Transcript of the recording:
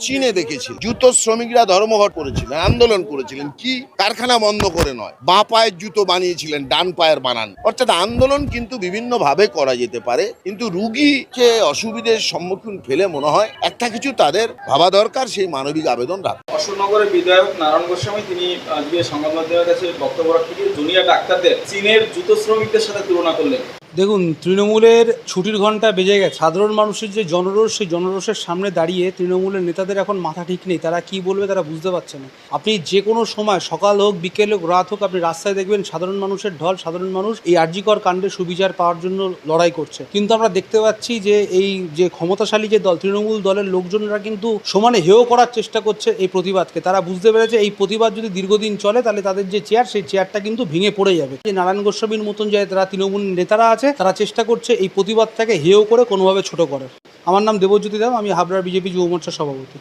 চীনে দেখেছি জুতো শ্রমিকরা ধর্মঘট করেছিলেন, আন্দোলন করেছিলেন, কি কারখানা বন্ধ করে নয়, বাঁ পায়ের জুতো বানিয়েছিলেন, ডান পায়ের বানান। অর্থাৎ আন্দোলন কিন্তু বিভিন্ন ভাবে করা যেতে পারে, কিন্তু রুগীকে অসুবিধার সম্মুখীন ফেলে মনে হয় একটা কিছু তাদের ভাবা দরকার, সেই মানবিক আবেদন রাখা। অশোকনগরের বিধায়ক নারায়ণ গোস্বামী তিনি আজকে সংবাদ মাধ্যমের কাছে বক্তব্য রাখতে গিয়ে জুনিয়র ডাক্তারদের চীনের জুতো শ্রমিকদের সাথে তুলনা করলেন। দেখুন, তৃণমূলের ছুটির ঘন্টা বেজে গেছে। সাধারণ মানুষের যে জনরোষ, সেই জনরোষের সামনে দাঁড়িয়ে তৃণমূলের নেতাদের এখন মাথা ঠিক নেই। তারা কি বলবে তারা বুঝতে পারছে না। আপনি যে কোনো সময়, সকাল হোক, বিকেল হোক, রাত হোক, আপনি রাস্তায় দেখবেন সাধারণ মানুষের ঢল। সাধারণ মানুষ এই আরজিকর কাণ্ডের সুবিচার পাওয়ার জন্য লড়াই করছে। কিন্তু আমরা দেখতে পাচ্ছি যে এই যে ক্ষমতাশালী যে দল, তৃণমূল দলের লোকজনরা কিন্তু সমানে হেয় করার চেষ্টা করছে এই প্রতিবাদকে। তারা বুঝতে পেরেছে এই প্রতিবাদ যদি দীর্ঘদিন চলে তাহলে তাদের যে চেয়ার, সেই চেয়ারটা কিন্তু ভেঙে পড়ে যাবে। যে নারায়ণ গোস্বামীর মতন যে তারা তৃণমূল নেতারা আছে, তারা চেষ্টা করছে এই প্রতিবাদটাকে হেয় করে কোনোভাবে ছোট করার। আমার নাম দেবজ্যোতি দেব, আমি হাবড়ার বিজেপি যুব মোর্চার সভাপতি।